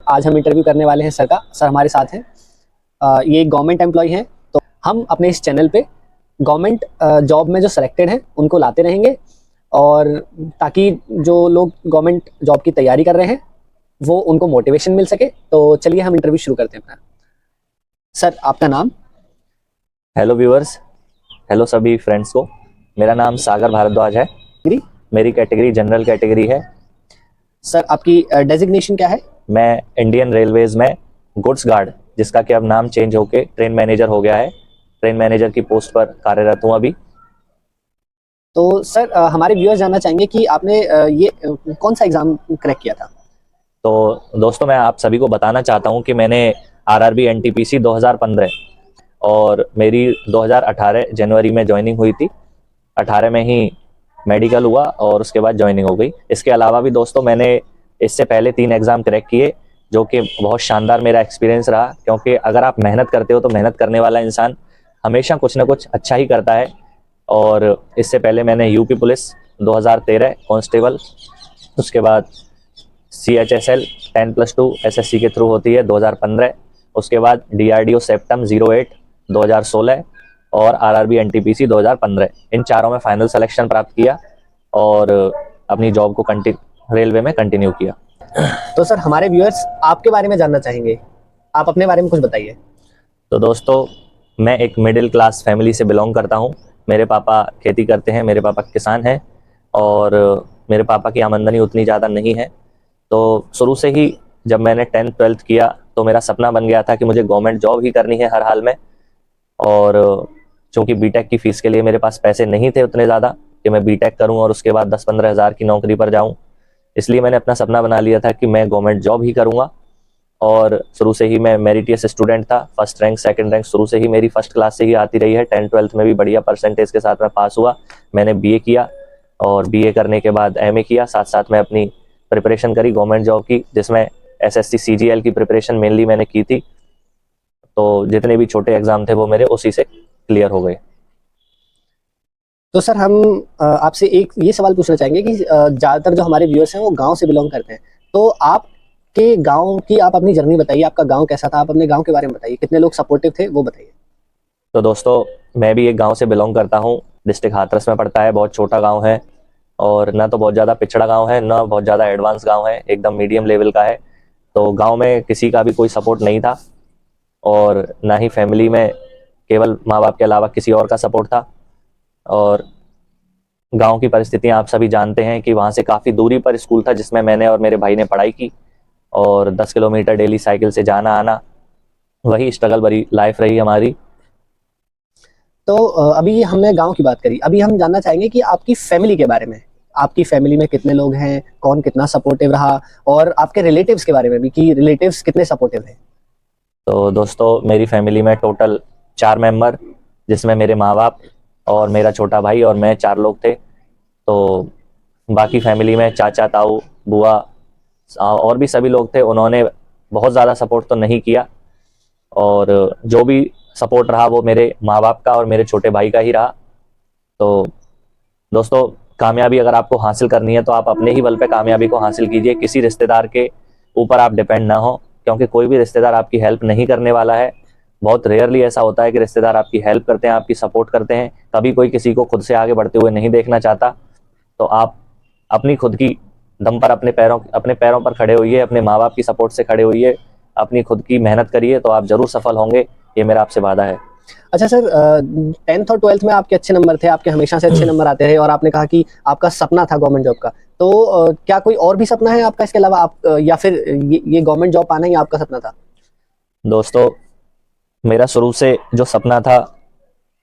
आज हम इंटरव्यू करने वाले हैं सर का। सर हमारे साथ हैं। ये एक गवर्नमेंट एम्प्लॉय हैं, तो हम अपने इस चैनल पे गवर्नमेंट जॉब में जो सिलेक्टेड हैं उनको लाते रहेंगे, और ताकि जो लोग गवर्नमेंट जॉब की तैयारी कर रहे हैं वो उनको मोटिवेशन मिल सके। तो चलिए हम इंटरव्यू शुरू करते हैं अपना। सर आपका नाम? हेलो व्यूअर्स, हेलो सभी फ्रेंड्स को। मेरा नाम सागर भारद्वाज है। मेरी कैटेगरी जनरल कैटेगरी है। सर आपकी डेजिग्नेशन क्या है? मैं इंडियन रेलवेज में गुड्स गार्ड, जिसका कि अब नाम चेंज होके ट्रेन मैनेजर हो गया है, ट्रेन मैनेजर की पोस्ट पर कार्यरत हूँ अभी। तो सर हमारे व्यूअर्स जानना चाहेंगे कि आपने ये कौन सा एग्ज़ाम क्रैक किया था? तो दोस्तों, मैं आप सभी को बताना चाहता हूँ कि मैंने आरआरबी एनटीपीसी 2015 और मेरी 2018 जनवरी में ज्वाइनिंग हुई थी। 18 में ही मेडिकल हुआ और उसके बाद ज्वाइनिंग हो गई। इसके अलावा भी दोस्तों मैंने इससे पहले 3 एग्ज़ाम क्रैक किए, जो कि बहुत शानदार मेरा एक्सपीरियंस रहा। क्योंकि अगर आप मेहनत करते हो तो मेहनत करने वाला इंसान हमेशा कुछ ना कुछ अच्छा ही करता है। और इससे पहले मैंने यूपी पुलिस 2013 कांस्टेबल, उसके बाद CHSL 10+2 SSC के थ्रू होती है 2015, उसके बाद DRDO सेप्टम 08 2016 और आरआरबी एनटीपीसी 2015। इन चारों में फाइनल सिलेक्शन प्राप्त किया और अपनी जॉब को रेलवे में कंटिन्यू किया। तो सर हमारे व्यूअर्स आपके बारे में जानना चाहेंगे, आप अपने बारे में कुछ बताइए। तो दोस्तों, मैं एक मिडिल क्लास फैमिली से बिलोंग करता हूँ। मेरे पापा खेती करते हैं, मेरे पापा किसान हैं और मेरे पापा की आमदनी उतनी ज़्यादा नहीं है। तो शुरू से ही जब मैंने 10th 12th किया तो मेरा सपना बन गया था कि मुझे गवर्नमेंट जॉब ही करनी है हर हाल में। और चूँकि बीटेक की फ़ीस के लिए मेरे पास पैसे नहीं थे उतने ज़्यादा कि मैं बीटेक करूं और उसके बाद 10-15 हज़ार की नौकरी पर जाऊं, इसलिए मैंने अपना सपना बना लिया था कि मैं गवर्नमेंट जॉब ही करूंगा। और शुरू से ही मैं मेरिटियस स्टूडेंट था। फर्स्ट रैंक सेकंड रैंक शुरू से ही मेरी फर्स्ट क्लास से ही आती रही है। 10th 12th में भी बढ़िया परसेंटेज के साथ मैं पास हुआ। मैंने बीए किया और बीए करने के बाद एमए किया। साथ साथ में अपनी प्रिपरेशन करी गवर्नमेंट जॉब की, जिसमें SSC CGL की प्रिपरेशन मेनली मैंने की थी। तो जितने भी छोटे एग्जाम थे वो मेरे उसी से क्लियर हो गए। तो सर हम आपसे एक ये सवाल पूछना चाहेंगे कि ज़्यादातर जो हमारे व्यूअर्स हैं वो गांव से बिलोंग करते हैं, तो आपके गांव की आप अपनी जर्नी बताइए। आपका गांव कैसा था? आप अपने गांव के बारे में बताइए, कितने लोग सपोर्टिव थे वो बताइए। तो दोस्तों, मैं भी एक गांव से बिलोंग करता हूं। डिस्ट्रिक्ट हाथरस में पड़ता है। बहुत छोटा गांव है और ना तो बहुत ज़्यादा पिछड़ा गांव है, ना बहुत ज़्यादा एडवांस गांव है, एकदम मीडियम लेवल का है। तो गांव में किसी का भी कोई सपोर्ट नहीं था और ना ही फैमिली में केवल माँ बाप के अलावा किसी और का सपोर्ट था। और गांव की परिस्थितियां आप सभी जानते हैं कि वहाँ से काफ़ी दूरी पर स्कूल था जिसमें मैंने और मेरे भाई ने पढ़ाई की, और 10 किलोमीटर डेली साइकिल से जाना आना, वही स्ट्रगल भरी लाइफ रही हमारी। तो अभी हमने गांव की बात करी, अभी हम जानना चाहेंगे कि आपकी फैमिली के बारे में। आपकी फैमिली में कितने लोग हैं, कौन कितना सपोर्टिव रहा, और आपके रिलेटिव्स के बारे में भी कि रिलेटिव्स कितने सपोर्टिव हैं। तो दोस्तों, मेरी फैमिली में टोटल 4 मेंबर, जिसमें मेरे माँ बाप और मेरा छोटा भाई और मैं 4 लोग थे। तो बाकी फैमिली में चाचा ताऊ बुआ और भी सभी लोग थे। उन्होंने बहुत ज़्यादा सपोर्ट तो नहीं किया, और जो भी सपोर्ट रहा वो मेरे माँ बाप का और मेरे छोटे भाई का ही रहा। तो दोस्तों, कामयाबी अगर आपको हासिल करनी है तो आप अपने ही बल पे कामयाबी को हासिल कीजिए। किसी रिश्तेदार के ऊपर आप डिपेंड ना हो, क्योंकि कोई भी रिश्तेदार आपकी हेल्प नहीं करने वाला है। बहुत रेयरली ऐसा होता है कि रिश्तेदार आपकी हेल्प करते हैं, आपकी सपोर्ट करते हैं। कभी कोई किसी को खुद से आगे बढ़ते हुए नहीं देखना चाहता। तो आप अपनी खुद की दम पर अपने पैरों पर खड़े होइए, अपने माँ बाप की सपोर्ट से खड़े होइए, अपनी खुद की मेहनत करिए, तो आप जरूर सफल होंगे। ये मेरा आपसे वादा है। अच्छा सर, 10th और 12th में आपके अच्छे नंबर थे, आपके हमेशा से अच्छे नंबर आते रहे, और आपने कहा कि आपका सपना था गवर्नमेंट जॉब का। तो क्या कोई और भी सपना है आपका इसके अलावा? आप या फिर ये गवर्नमेंट जॉब पाना ही आपका सपना था? दोस्तों, मेरा शुरू से जो सपना था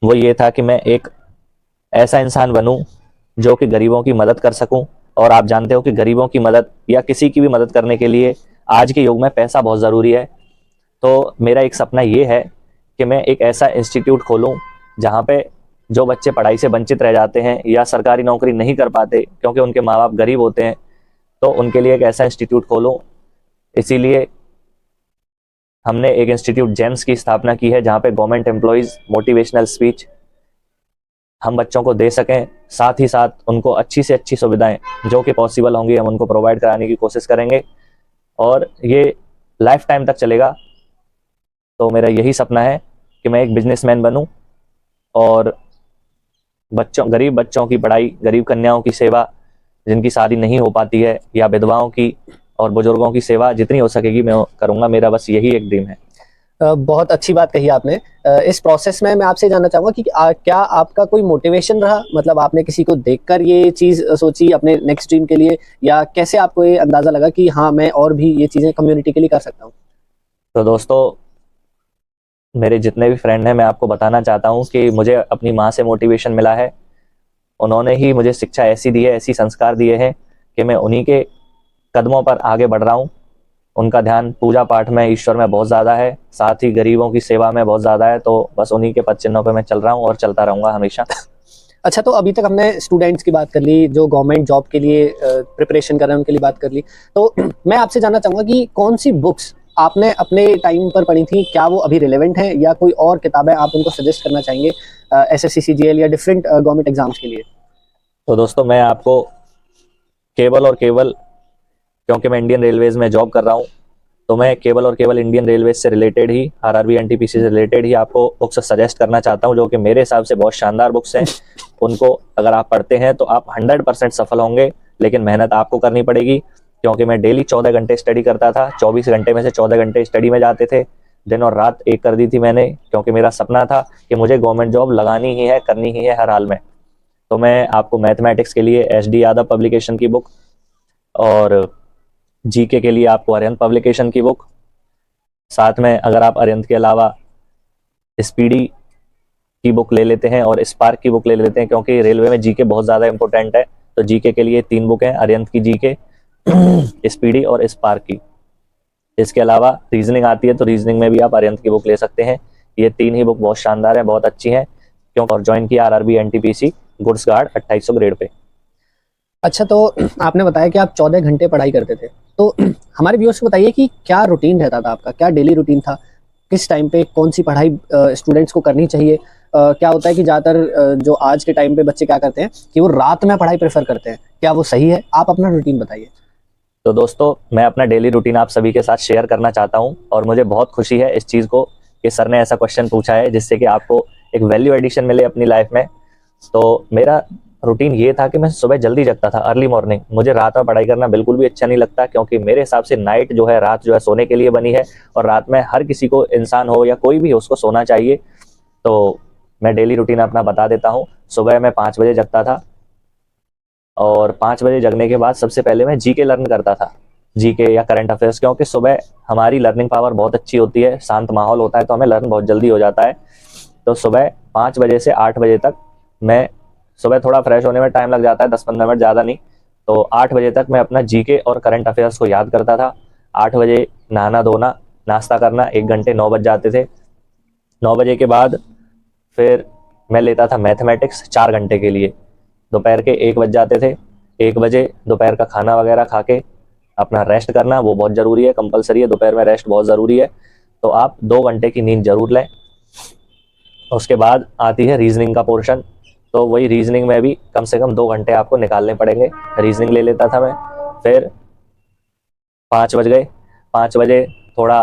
वो ये था कि मैं एक ऐसा इंसान बनूं जो कि गरीबों की मदद कर सकूं। और आप जानते हो कि गरीबों की मदद या किसी की भी मदद करने के लिए आज के युग में पैसा बहुत ज़रूरी है। तो मेरा एक सपना ये है कि मैं एक ऐसा इंस्टीट्यूट खोलूं जहां पे जो बच्चे पढ़ाई से वंचित रह जाते हैं या सरकारी नौकरी नहीं कर पाते क्योंकि उनके माँ बाप गरीब होते हैं, तो उनके लिए एक ऐसा इंस्टीट्यूट खोलूं। इसीलिए हमने एक इंस्टीट्यूट जेम्स की स्थापना की है, जहां पे गवर्नमेंट एम्प्लॉयज़ मोटिवेशनल स्पीच हम बच्चों को दे सकें। साथ ही साथ उनको अच्छी से अच्छी सुविधाएं जो कि पॉसिबल होंगी हम उनको प्रोवाइड कराने की कोशिश करेंगे। और ये लाइफ टाइम तक चलेगा। तो मेरा यही सपना है कि मैं एक बिजनेसमैन बनूं और गरीब बच्चों की पढ़ाई, गरीब कन्याओं की सेवा, जिनकी शादी नहीं हो पाती है, या विधवाओं की और बुजुर्गों की सेवा जितनी हो सकेगी मैं करूंगा। मेरा बस यही एक ड्रीम है। बहुत अच्छी बात कही आपने। इस प्रोसेस में मैं आपसे जानना चाहूंगा कि क्या आपका कोई मोटिवेशन रहा, मतलब आपने किसी को देखकर ये चीज सोची अपने नेक्स्ट ड्रीम के लिए, या कैसे आपको ये अंदाजा लगा कि हाँ मैं और भी ये चीजें कम्युनिटी के लिए कर सकता हूँ? तो दोस्तों, मेरे जितने भी फ्रेंड हैं, मैं आपको बताना चाहता हूँ कि मुझे अपनी माँ से मोटिवेशन मिला है। उन्होंने ही मुझे शिक्षा ऐसी दी है, ऐसी संस्कार दिए हैं कि मैं उन्हीं के कदमों पर आगे बढ़ रहा हूँ। उनका ध्यान पूजा पाठ में, ईश्वर में बहुत ज़्यादा है, साथ ही गरीबों की सेवा में बहुत ज़्यादा है। तो बस उन्हीं के पद चिन्हों पर मैं चल रहा हूँ और चलता रहूँगा हमेशा। अच्छा, तो अभी तक हमने स्टूडेंट्स की बात कर ली, जो गवर्नमेंट जॉब के लिए प्रिपरेशन कर रहे हैं उनके लिए बात कर ली। तो मैं आपसे जानना चाहूंगा कि कौन सी बुक्स आपने अपने टाइम पर पढ़ी थी, क्या वो अभी रिलेवेंट है, या कोई और किताबें आप उनको सजेस्ट करना चाहेंगे एसएससी सीजीएल या डिफरेंट गवर्नमेंट एग्जाम्स के लिए? तो दोस्तों, मैं आपको केवल और केवल, क्योंकि मैं इंडियन रेलवेज में जॉब कर रहा हूँ, तो मैं केवल और केवल इंडियन रेलवेज से रिलेटेड ही, आरआरबी एनटीपीसी से रिलेटेड ही आपको बुक्स सजेस्ट करना चाहता हूँ, जो कि मेरे हिसाब से बहुत शानदार बुक्स हैं। उनको अगर आप पढ़ते हैं तो आप 100% सफल होंगे, लेकिन मेहनत आपको करनी पड़ेगी। क्योंकि मैं डेली 14 घंटे स्टडी करता था, 24 घंटे में से 14 घंटे स्टडी में जाते थे, दिन और रात एक कर दी थी मैंने, क्योंकि मेरा सपना था कि मुझे गवर्नमेंट जॉब लगानी ही है, करनी ही है हर हाल में। तो मैं आपको मैथमेटिक्स के लिए एस.डी. यादव पब्लिकेशन की बुक, और जीके के लिए आपको अरिहंत पब्लिकेशन की बुक, साथ में अगर आप अरिहंत के अलावा स्पीडी की बुक ले लेते हैं और स्पार्क की बुक ले लेते हैं, क्योंकि रेलवे में जीके बहुत ज़्यादा इंपॉर्टेंट है। तो जीके के लिए 3 बुक हैं, अरिहंत की जीके, स्पीडी और स्पार्क की। इसके अलावा रीजनिंग आती है, तो रीजनिंग में भी आप अरिहंत की बुक ले सकते हैं। ये 3 ही बुक बहुत शानदार है, बहुत अच्छी हैं। क्योंकि और ज्वाइन किया RRB NTPC goods guard 2800 grade pay. अच्छा, तो आपने बताया कि आप 14 घंटे पढ़ाई करते थे, तो हमारे व्यूअर्स को बताइए कि क्या रूटीन रहता था आपका, क्या डेली रूटीन था, किस टाइम पे कौन सी पढ़ाई स्टूडेंट्स को करनी चाहिए? क्या होता है कि ज़्यादातर जो आज के टाइम पे बच्चे क्या करते हैं कि वो रात में पढ़ाई प्रेफर करते हैं, क्या वो सही है? आप अपना रूटीन बताइए। तो दोस्तों, मैं अपना डेली रूटीन आप सभी के साथ शेयर करना चाहता हूं, और मुझे बहुत खुशी है इस चीज़ को कि सर ने ऐसा क्वेश्चन पूछा है जिससे कि आपको एक वैल्यू एडिशन मिले अपनी लाइफ में। तो मेरा रूटीन ये था कि मैं सुबह जल्दी जगता था, अर्ली मॉर्निंग। मुझे रात में पढ़ाई करना बिल्कुल भी अच्छा नहीं लगता, क्योंकि मेरे हिसाब से नाइट जो है, रात जो है, सोने के लिए बनी है, और रात में हर किसी को, इंसान हो या कोई भी हो, उसको सोना चाहिए। तो मैं डेली रूटीन अपना बता देता हूँ। सुबह मैं 5 बजे जगता था, और 5 बजे जगने के बाद सबसे पहले मैं जीके लर्न करता था, जीके या करंट अफेयर्स, क्योंकि सुबह हमारी लर्निंग पावर बहुत अच्छी होती है, शांत माहौल होता है, तो हमें लर्न बहुत जल्दी हो जाता है। तो सुबह 5 बजे से 8 बजे तक मैं, सुबह थोड़ा फ्रेश होने में टाइम लग जाता है, 10-15 मिनट, ज़्यादा नहीं, तो 8 बजे तक मैं अपना जीके और करंट अफेयर्स को याद करता था। 8 बजे नहाना धोना, नाश्ता करना, 1 घंटे 9 बज जाते थे। 9 बजे के बाद फिर मैं लेता था मैथमेटिक्स 4 घंटे के लिए। दोपहर के 1 बज जाते थे। 1 बजे दोपहर का खाना वगैरह खा के अपना रेस्ट करना, वो बहुत ज़रूरी है, कंपलसरी है, दोपहर में रेस्ट बहुत ज़रूरी है। तो आप 2 घंटे की नींद जरूर लें। उसके बाद आती है रीजनिंग का पोर्शन। तो वही रीजनिंग में भी कम से कम 2 घंटे आपको निकालने पड़ेंगे। रीजनिंग ले लेता था मैं। फिर 5 बज गए, 5 बजे थोड़ा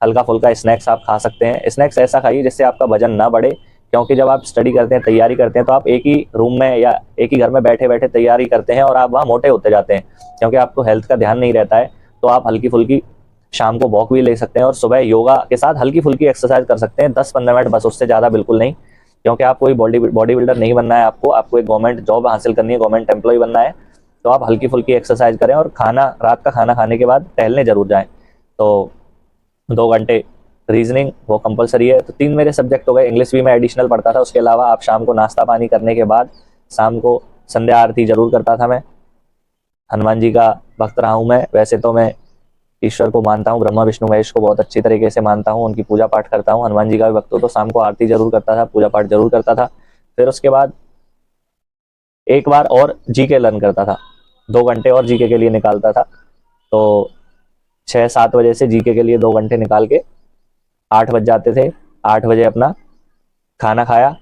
हल्का फुल्का स्नैक्स आप खा सकते हैं। स्नैक्स ऐसा खाइए जिससे आपका वजन ना बढ़े, क्योंकि जब आप स्टडी करते हैं, तैयारी करते हैं, तो आप एक ही रूम में या एक ही घर में बैठे बैठे तैयारी करते हैं, और आप वहाँ मोटे होते जाते हैं, क्योंकि आपको हेल्थ का ध्यान नहीं रहता है। तो आप हल्की फुल्की शाम को वॉक भी ले सकते हैं, और सुबह योगा के साथ हल्की फुल्की एक्सरसाइज कर सकते हैं, 10-15 मिनट बस, उससे ज़्यादा बिल्कुल नहीं। क्योंकि आप कोई बॉडी बिल्डर नहीं बनना है, आपको एक गवर्नमेंट जॉब हासिल करनी है, गवर्नमेंट एम्प्लॉय बनना है। तो आप हल्की फुल्की एक्सरसाइज करें, और रात का खाना खाने के बाद टहलने जरूर जाएं। तो 2 घंटे रीजनिंग वो कंपलसरी है। तो 3 मेरे सब्जेक्ट हो गए। इंग्लिश भी मैं एडिशनल पढ़ता था। उसके अलावा आप शाम को नाश्ता पानी करने के बाद शाम को संध्या आरती जरूर करता था मैं। हनुमान जी का भक्त रहा हूँ मैं। वैसे तो मैं ईश्वर को मानता हूँ, ब्रह्मा विष्णु महेश को बहुत अच्छी तरीके से मानता हूँ, उनकी पूजा पाठ करता हूँ। हनुमान जी का भी भक्त हूँ, तो शाम को आरती जरूर करता था, पूजा पाठ जरूर करता था। फिर उसके बाद एक बार और जीके लर्न करता था, 2 घंटे और जीके के लिए निकालता था। तो 6-7 बजे से जीके के लिए 2 घंटे निकाल के 8 बज जाते थे। 8 बजे अपना खाना खाया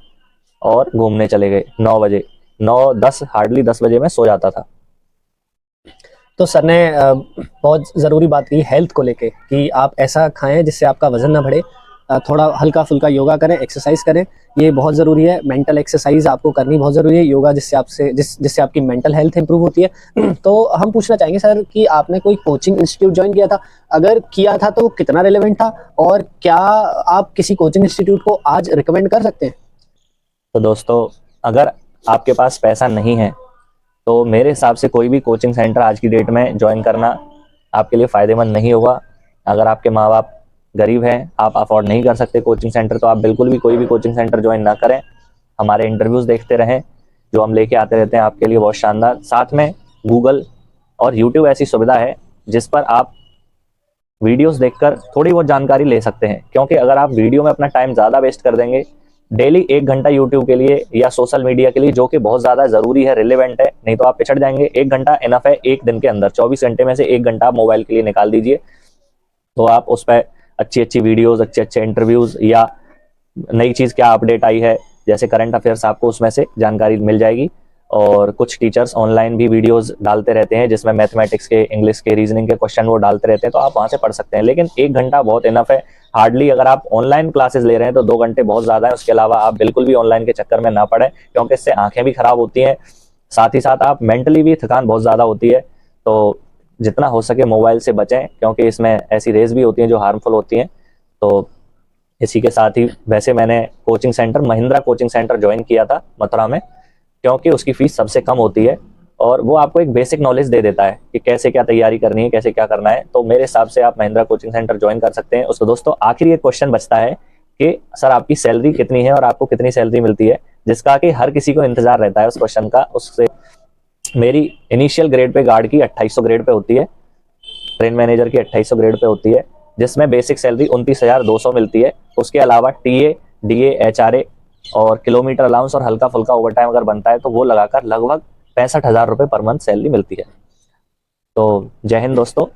और घूमने चले गए। 9 बजे, 9-10, हार्डली 10 बजे मैं सो जाता था। तो सर ने बहुत ज़रूरी बात की हेल्थ को लेके कि आप ऐसा खाएं जिससे आपका वज़न ना बढ़े, थोड़ा हल्का फुल्का योगा करें, एक्सरसाइज करें, ये बहुत ज़रूरी है। मेंटल एक्सरसाइज आपको करनी बहुत ज़रूरी है, योगा जिससे आपकी मेंटल हेल्थ इंप्रूव होती है। तो हम पूछना चाहेंगे सर कि आपने कोई कोचिंग इंस्टीट्यूट ज्वाइन किया था? अगर किया था तो वो कितना रिलेवेंट था, और क्या आप किसी कोचिंग इंस्टीट्यूट को आज रिकमेंड कर सकते हैं? तो दोस्तों, अगर आपके पास पैसा नहीं है तो मेरे हिसाब से कोई भी कोचिंग सेंटर आज की डेट में ज्वाइन करना आपके लिए फ़ायदेमंद नहीं होगा। अगर आपके माँ बाप गरीब हैं, आप अफोर्ड नहीं कर सकते कोचिंग सेंटर, तो आप बिल्कुल भी कोई भी कोचिंग सेंटर ज्वाइन ना करें। हमारे इंटरव्यूज़ देखते रहें जो हम लेके आते रहते हैं आपके लिए बहुत शानदार। साथ में गूगल और यूट्यूब ऐसी सुविधा है जिस पर आप वीडियोस देखकर थोड़ी बहुत जानकारी ले सकते हैं, क्योंकि अगर आप वीडियो में अपना टाइम ज़्यादा वेस्ट कर देंगे, डेली 1 घंटा यूट्यूब के लिए या सोशल मीडिया के लिए, जो कि बहुत ज़्यादा ज़रूरी है, रिलेवेंट है, नहीं तो आप पिछड़ जाएंगे। 1 घंटा इनफ है एक दिन के अंदर, 24 घंटे में से 1 घंटा आप मोबाइल के लिए निकाल दीजिए, तो आप उस पर अच्छी अच्छी वीडियोज़, अच्छे अच्छे इंटरव्यूज़ या नई चीज़ क्या अपडेट आई है जैसे करंट अफेयर्स, आपको उसमें से जानकारी मिल जाएगी। और कुछ टीचर्स ऑनलाइन भी वीडियोस डालते रहते हैं जिसमें मैथमेटिक्स के, इंग्लिश के, रीजनिंग के क्वेश्चन वो डालते रहते हैं, तो आप वहाँ से पढ़ सकते हैं। लेकिन 1 घंटा बहुत इनफ है। हार्डली अगर आप ऑनलाइन क्लासेस ले रहे हैं तो 2 घंटे बहुत ज़्यादा है। उसके अलावा आप बिल्कुल भी ऑनलाइन के चक्कर में ना पड़ें, क्योंकि इससे आंखें भी खराब होती हैं, साथ ही साथ आप मेंटली भी थकान बहुत ज़्यादा होती है। तो जितना हो सके मोबाइल से बचें, क्योंकि इसमें ऐसी रेस भी होती हैं जो हार्मफुल होती हैं। तो इसी के साथ ही वैसे मैंने coaching centre Mahindra coaching centre join किया था मथुरा में, क्योंकि उसकी फीस सबसे कम होती है और वो आपको एक बेसिक नॉलेज दे देता है कि कैसे क्या तैयारी करनी है, कैसे क्या करना है। तो मेरे हिसाब से आप महिंद्रा कोचिंग सेंटर ज्वाइन कर सकते हैं। उसको दोस्तों आखिर एक क्वेश्चन बचता है कि सर आपकी सैलरी कितनी है और आपको कितनी सैलरी मिलती है, जिसका कि हर किसी को इंतजार रहता है उस क्वेश्चन का। उससे मेरी इनिशियल ग्रेड पे गार्ड की 2800 ग्रेड पे होती है, ट्रेन मैनेजर की 2800 ग्रेड पे होती है, जिसमें बेसिक सैलरी 29,200 मिलती है। उसके अलावा टीए, डीए, एचआरए और किलोमीटर अलाउंस और हल्का फुल्का ओवरटाइम अगर बनता है तो वो लगाकर लगभग 65,000 रुपये पर मंथ सैलरी मिलती है। तो जय हिंद दोस्तों।